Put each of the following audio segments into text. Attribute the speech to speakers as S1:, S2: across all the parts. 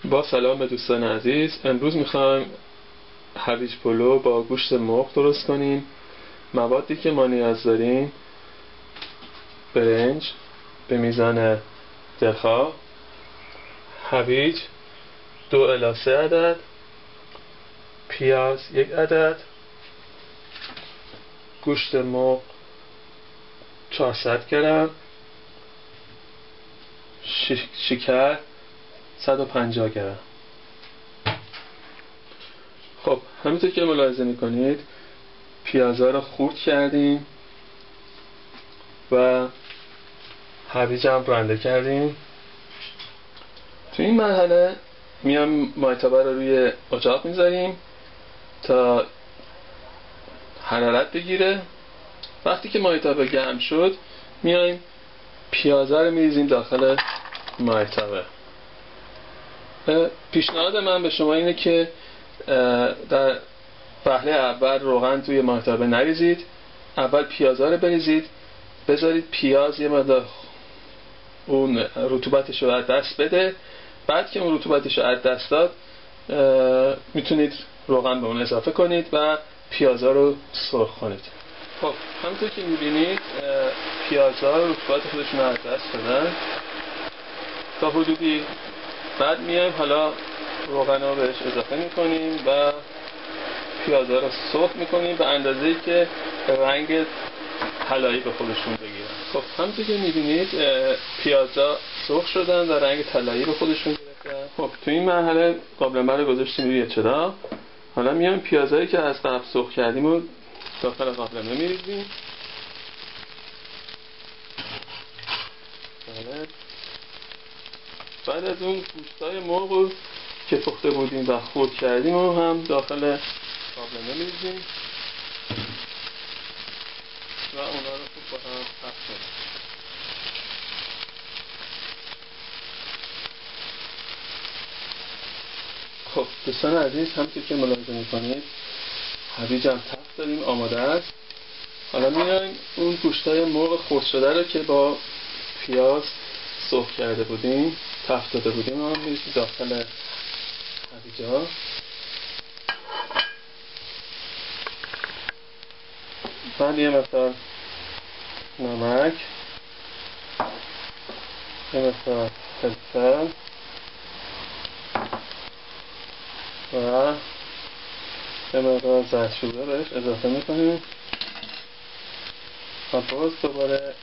S1: با سلام به دوستان عزیز. امروز میخوایم هویج پلو با گوشت مرغ درست کنیم. موادی که ما نیاز داریم: برنج به میزان دلخواه، هویج 2 الی 3 عدد، پیاز 1 عدد، گوشت مرغ 400 گرم، شکر 150 گرم. خب همینطور که ملاحظه میکنید پیازها رو خورد کردیم و هویج هم رنده کردیم. تو این مرحله میام مایتابه رو روی اجاق میذاریم تا حرارت بگیره. وقتی که مایتابه گرم شد میایم پیازها رو میریزیم داخل مایتابه. پیشنهاد من به شما اینه که در وهله اول روغن توی مایتابه نریزید. اول پیازها رو بریزید، بذارید پیاز یه مقدار اون رطوبتش رو از دست بده. بعد که اون رطوبتش رو از دست داد میتونید روغن به اون اضافه کنید و پیازها رو سرخ کنید. خب همونطور که میبینید پیازها رطوبت خودشون رو از دست دادن تا حدودی. بعد میایم حالا روغن رو بهش اضافه میکنیم و پیازها رو سرخ میکنیم به اندازه‌ای که رنگ طلایی به خودشون بگیرن. خب همونطور که میبینید پیازها سرخ شدن و رنگ طلایی به خودشون گرفتن. خب تو این مرحله قابلمه رو گذاشتیم روی چراغ. حالا میایم پیازهایی که از قبل سرخ کردیم رو داخل قابلمه میریزیم. بعد از اون گوشتای مرغ که پخته بودیم و خرد کردیم رو هم داخل قابلمه میریزیم و اونا رو خوب با هم پخش کنیم. خب دوستان عزیز، همونطور که ملاحظه میکنید هویج هم تفت داریم، آماده است. حالا میایم اون گوشتای مرغ خرد شده رو که با پیاز سرخ کرده بودیم، تفت داده بودیم رو میریزیم داخل هویج‌ها. بعد یه مقدار نمک، یه مقدار فلفل و یه مقدار زردچوبه بهش اضافه میکنیم و باز دوباره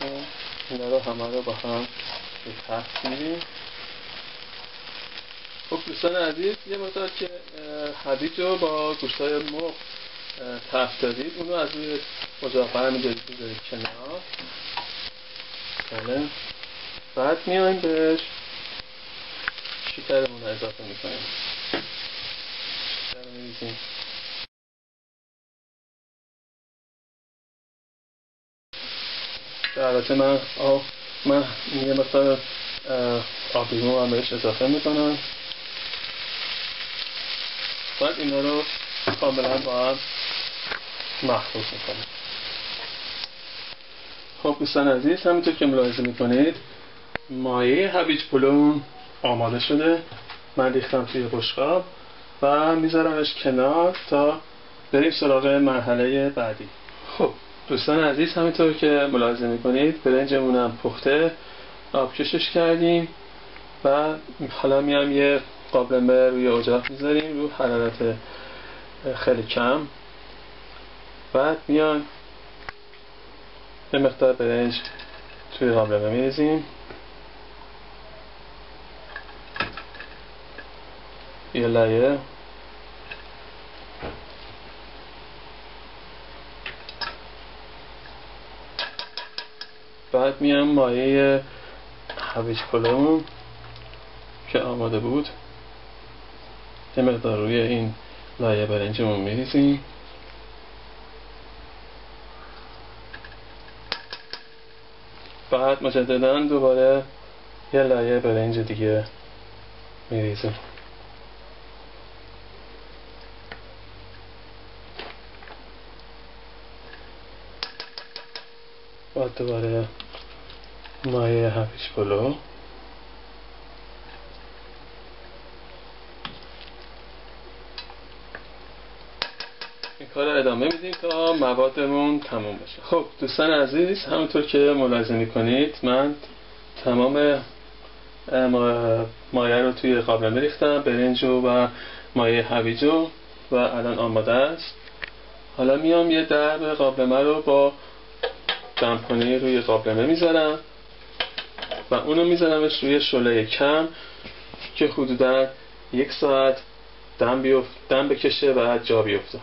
S1: اینا رو همه رو با هم تفت میدیم. خب دوستان عزیز، یه مقدار که هویج رو با گوشتای مرغ تفت دادید اون رو از روی اجاق برمی‌دارید بذارید کنار. بله. بعد میایم بهش شکرمون رو اضافه میکنیم. شکر رو میریزیم. البته من یه مقدار آب لیمو هم بهش اضافه میکنم. بعد اینا رو کاملا با هم مخلوط میکنیم. خب دوستان عزیز، همونطور که ملاحظه میکنید مایه هویج پلو آماده شده. من ریختم توی بشقاب و میذارمش کنار تا بریم سراغ مرحله بعدی. خب دوستان عزیز، همونطور که ملاحظه میکنید برنجمون هم پخته، آبکشش کردیم و حالا میام یه قابلمه روی اجاق میذاریم رو حرارت خیلی کم. بعد میان یه مقدار برنج توی قابلمه میریزیم، یه لایه، بعد میام مایه هویج پلو که آماده بود یه مقدار روی این لایه برنجمون میریزیم. بعد مجددا دوباره یه لایه برنج دیگه میریزیم. بعد دوباره مایه هویج پلو ادامه میدیم تا موادمون تموم بشه. خب دوستان عزیز، همونطور که ملاحظه میکنید من تمام مایه رو توی قابلمه ریختم، برنجو و مایه هویجو و الان آماده است. حالا میام یه درب قابلمه رو با دمپانی روی قابلمه میذارم و اونو میذارمش روی شعله کم که حدودا 1 ساعت دم بکشه و جا بیفته.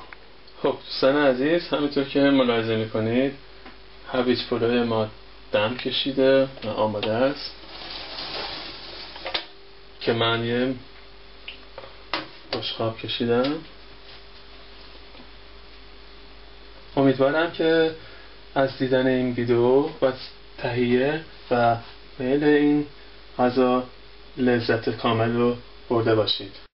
S1: خب دوستان عزیز، همینطور که ملاحظه میکنید هویج پلو ما دم کشیده و آماده است که من یه بشقاب کشیدم. امیدوارم که از دیدن این ویدیو و تهیه و میل این غذا لذت کامل رو برده باشید.